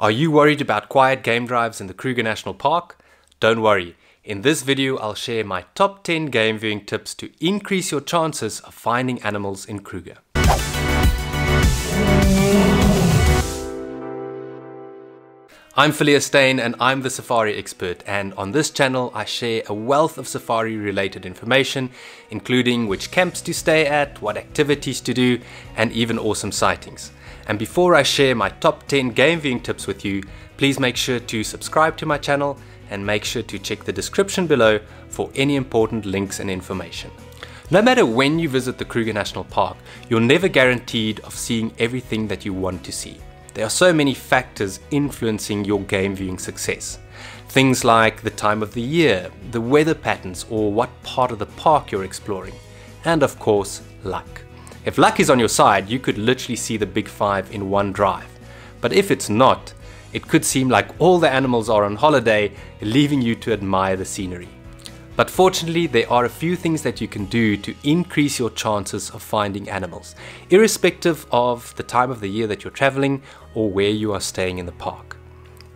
Are you worried about quiet game drives in the Kruger National Park? Don't worry. In this video, I'll share my top 10 game viewing tips to increase your chances of finding animals in Kruger. I'm Phileas Steyn and I'm the Safari Expert, and on this channel I share a wealth of safari related information, including which camps to stay at, what activities to do, and even awesome sightings. And before I share my top 10 game viewing tips with you, please make sure to subscribe to my channel and make sure to check the description below for any important links and information. No matter when you visit the Kruger National Park, you're never guaranteed of seeing everything that you want to see. There are so many factors influencing your game viewing success. Things like the time of the year, the weather patterns, or what part of the park you're exploring. And of course, luck. If luck is on your side, you could literally see the big five in one drive. But if it's not, it could seem like all the animals are on holiday, leaving you to admire the scenery. But fortunately, there are a few things that you can do to increase your chances of finding animals, irrespective of the time of the year that you're traveling or where you are staying in the park.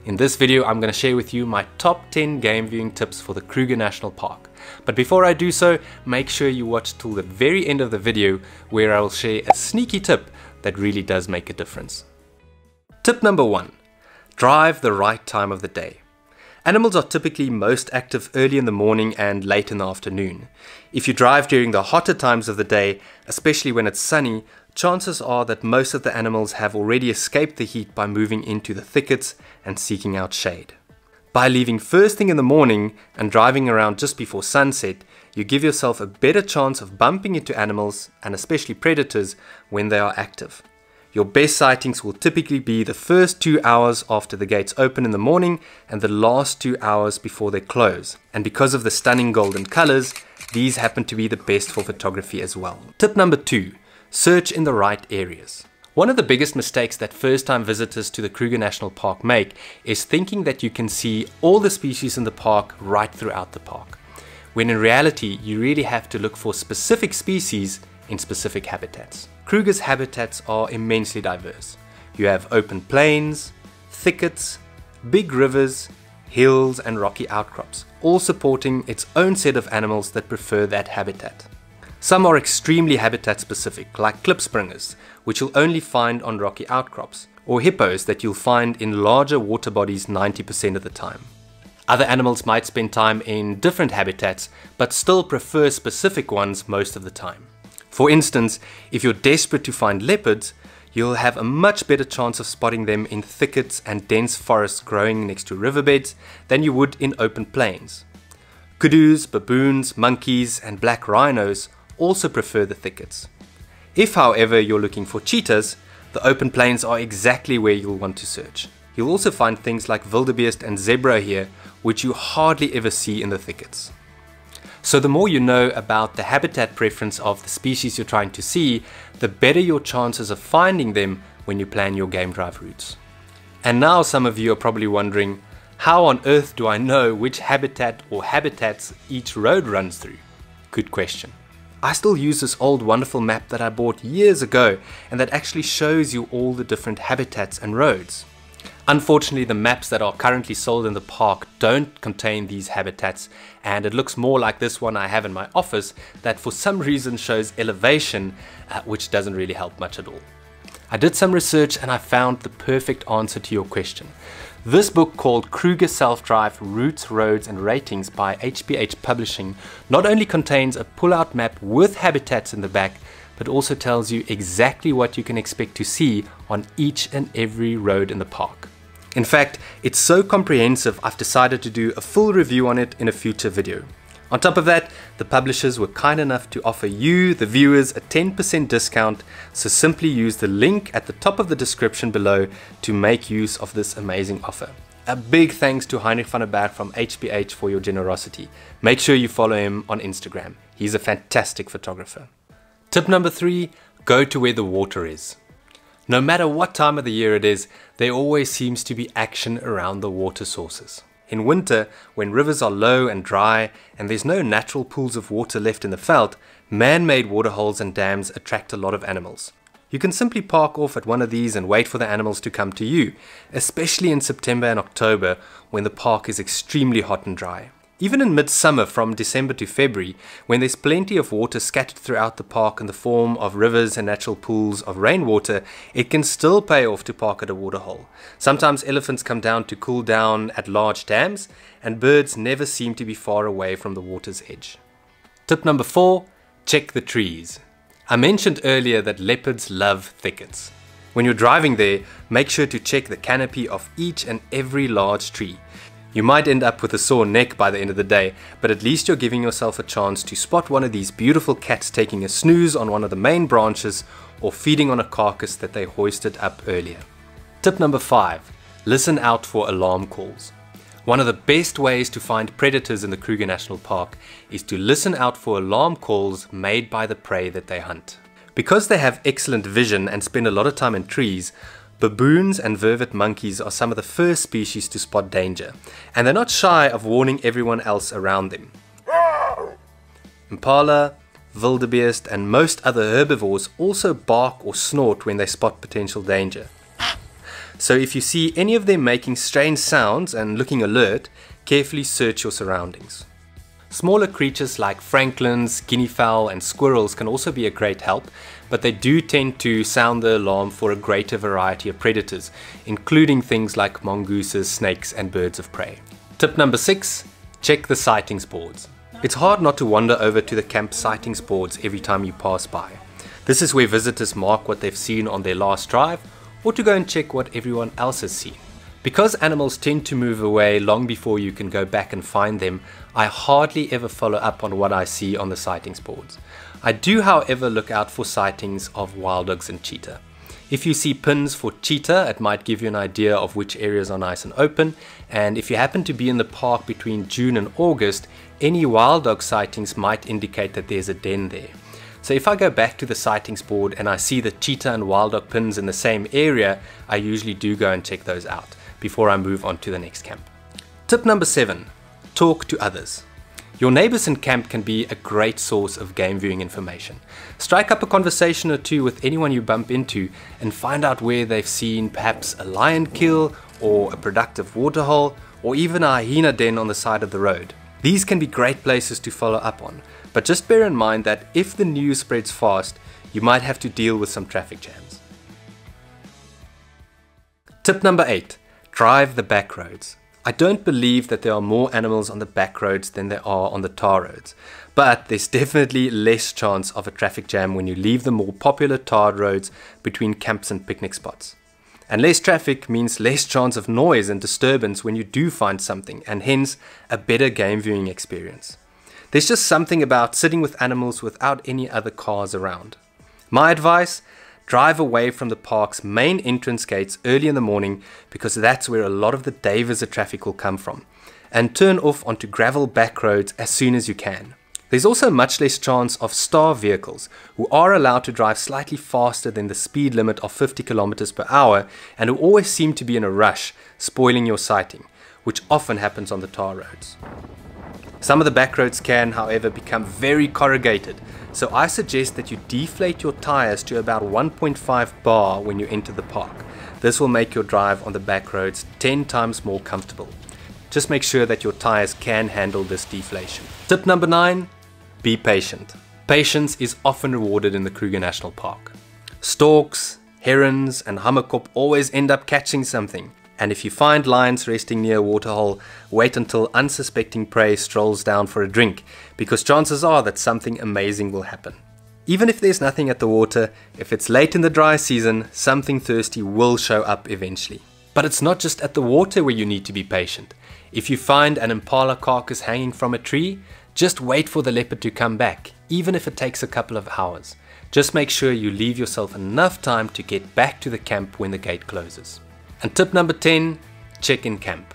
In this video, I'm going to share with you my top 10 game viewing tips for the Kruger National Park. But before I do so, make sure you watch till the very end of the video, where I will share a sneaky tip that really does make a difference. Tip number 1. Drive the right time of the day. Animals are typically most active early in the morning and late in the afternoon. If you drive during the hotter times of the day, especially when it's sunny, chances are that most of the animals have already escaped the heat by moving into the thickets and seeking out shade. By leaving first thing in the morning and driving around just before sunset, you give yourself a better chance of bumping into animals, and especially predators, when they are active. Your best sightings will typically be the first 2 hours after the gates open in the morning and the last 2 hours before they close. And because of the stunning golden colors, these happen to be the best for photography as well. Tip number 2. Search in the right areas. One of the biggest mistakes that first-time visitors to the Kruger National Park make is thinking that you can see all the species in the park right throughout the park, when in reality you really have to look for specific species in specific habitats. Kruger's habitats are immensely diverse. You have open plains, thickets, big rivers, hills and rocky outcrops, all supporting its own set of animals that prefer that habitat. Some are extremely habitat specific, like klipspringers, which you'll only find on rocky outcrops, or hippos that you'll find in larger water bodies 90% of the time. Other animals might spend time in different habitats, but still prefer specific ones most of the time. For instance, if you're desperate to find leopards, you'll have a much better chance of spotting them in thickets and dense forests growing next to riverbeds than you would in open plains. Kudus, baboons, monkeys and black rhinos also prefer the thickets. If, however, you're looking for cheetahs, the open plains are exactly where you'll want to search. You'll also find things like wildebeest and zebra here, which you hardly ever see in the thickets. So the more you know about the habitat preference of the species you're trying to see, the better your chances of finding them when you plan your game drive routes. And now some of you are probably wondering, how on earth do I know which habitat or habitats each road runs through? Good question. I still use this old wonderful map that I bought years ago, and that actually shows you all the different habitats and roads. Unfortunately, the maps that are currently sold in the park don't contain these habitats, and it looks more like this one I have in my office that for some reason shows elevation, which doesn't really help much at all. I did some research and I found the perfect answer to your question. This book, called Kruger Self-Drive Routes, Roads and Ratings by HPH Publishing, not only contains a pull-out map with habitats in the back, but also tells you exactly what you can expect to see on each and every road in the park. In fact, it's so comprehensive I've decided to do a full review on it in a future video. On top of that, the publishers were kind enough to offer you, the viewers, a 10% discount, so simply use the link at the top of the description below to make use of this amazing offer. A big thanks to Heinrich van der Berg from HPH for your generosity. Make sure you follow him on Instagram. He's a fantastic photographer. Tip number 3, go to where the water is. No matter what time of the year it is, there always seems to be action around the water sources. In winter, when rivers are low and dry and there's no natural pools of water left in the veld, man-made waterholes and dams attract a lot of animals. You can simply park off at one of these and wait for the animals to come to you, especially in September and October when the park is extremely hot and dry. Even in midsummer from December to February, when there's plenty of water scattered throughout the park in the form of rivers and natural pools of rainwater, it can still pay off to park at a waterhole. Sometimes elephants come down to cool down at large dams, and birds never seem to be far away from the water's edge. Tip number 4, check the trees. I mentioned earlier that leopards love thickets. When you're driving there, make sure to check the canopy of each and every large tree. You might end up with a sore neck by the end of the day, but at least you're giving yourself a chance to spot one of these beautiful cats taking a snooze on one of the main branches or feeding on a carcass that they hoisted up earlier. Tip number 5, listen out for alarm calls. One of the best ways to find predators in the Kruger National Park is to listen out for alarm calls made by the prey that they hunt. Because they have excellent vision and spend a lot of time in trees, baboons and vervet monkeys are some of the first species to spot danger, and they're not shy of warning everyone else around them. Impala, wildebeest and most other herbivores also bark or snort when they spot potential danger. So if you see any of them making strange sounds and looking alert, carefully search your surroundings. Smaller creatures like francolins, guinea fowl and squirrels can also be a great help, but they do tend to sound the alarm for a greater variety of predators, including things like mongooses, snakes and birds of prey. Tip number 6, check the sightings boards. It's hard not to wander over to the camp sightings boards every time you pass by. This is where visitors mark what they've seen on their last drive, or to go and check what everyone else has seen. Because animals tend to move away long before you can go back and find them, I hardly ever follow up on what I see on the sightings boards. I do, however, look out for sightings of wild dogs and cheetah. If you see pins for cheetah, it might give you an idea of which areas are nice and open, and if you happen to be in the park between June and August, any wild dog sightings might indicate that there's a den there. So if I go back to the sightings board and I see the cheetah and wild dog pins in the same area, I usually do go and check those out before I move on to the next camp. Tip number 7, talk to others. Your neighbors in camp can be a great source of game viewing information. Strike up a conversation or two with anyone you bump into and find out where they've seen perhaps a lion kill or a productive waterhole or even a hyena den on the side of the road. These can be great places to follow up on, but just bear in mind that if the news spreads fast, you might have to deal with some traffic jams. Tip number 8, drive the back roads. I don't believe that there are more animals on the back roads than there are on the tar roads, but there's definitely less chance of a traffic jam when you leave the more popular tarred roads between camps and picnic spots. And less traffic means less chance of noise and disturbance when you do find something, and hence a better game viewing experience. There's just something about sitting with animals without any other cars around. My advice, drive away from the park's main entrance gates early in the morning because that's where a lot of the day visit traffic will come from, and turn off onto gravel back roads as soon as you can. There's also much less chance of star vehicles who are allowed to drive slightly faster than the speed limit of 50 km per hour and who always seem to be in a rush, spoiling your sighting, which often happens on the tar roads. Some of the back roads can, however, become very corrugated, so I suggest that you deflate your tires to about 1.5 bar when you enter the park. This will make your drive on the back roads 10 times more comfortable. Just make sure that your tires can handle this deflation. Tip number 9, be patient. Patience is often rewarded in the Kruger National Park. Storks, herons and hammerkop always end up catching something. And if you find lions resting near a waterhole, wait until unsuspecting prey strolls down for a drink, because chances are that something amazing will happen. Even if there's nothing at the water, if it's late in the dry season, something thirsty will show up eventually. But it's not just at the water where you need to be patient. If you find an impala carcass hanging from a tree, just wait for the leopard to come back, even if it takes a couple of hours. Just make sure you leave yourself enough time to get back to the camp when the gate closes. And tip number 10, check in camp.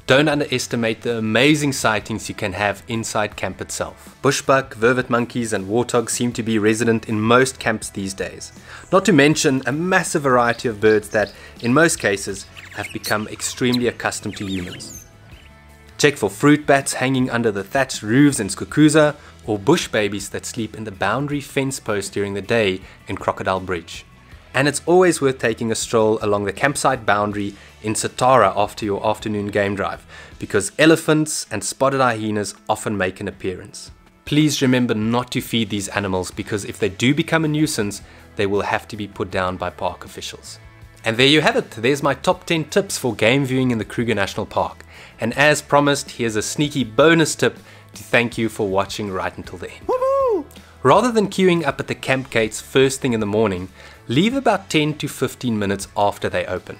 Don't underestimate the amazing sightings you can have inside camp itself. Bushbuck, vervet monkeys and warthogs seem to be resident in most camps these days. Not to mention a massive variety of birds that, in most cases, have become extremely accustomed to humans. Check for fruit bats hanging under the thatched roofs in Skukuza, or bush babies that sleep in the boundary fence post during the day in Crocodile Bridge. And it's always worth taking a stroll along the campsite boundary in Satara after your afternoon game drive, because elephants and spotted hyenas often make an appearance. Please remember not to feed these animals, because if they do become a nuisance, they will have to be put down by park officials. And there you have it, there's my top 10 tips for game viewing in the Kruger National Park. And as promised, here's a sneaky bonus tip to thank you for watching right until the end. Woohoo! Rather than queuing up at the camp gates first thing in the morning, leave about 10 to 15 minutes after they open.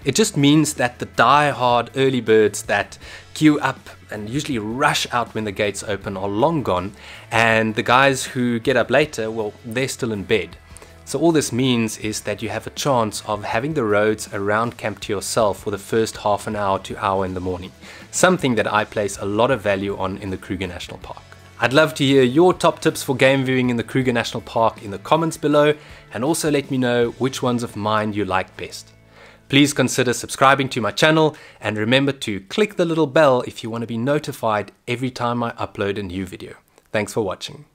It just means that the die-hard early birds that queue up and usually rush out when the gates open are long gone, and the guys who get up later, well, they're still in bed. So all this means is that you have a chance of having the roads around camp to yourself for the first half an hour to hour in the morning, something that I place a lot of value on in the Kruger National Park. I'd love to hear your top tips for game viewing in the Kruger National Park in the comments below, and also let me know which ones of mine you like best. Please consider subscribing to my channel, and remember to click the little bell if you want to be notified every time I upload a new video. Thanks for watching.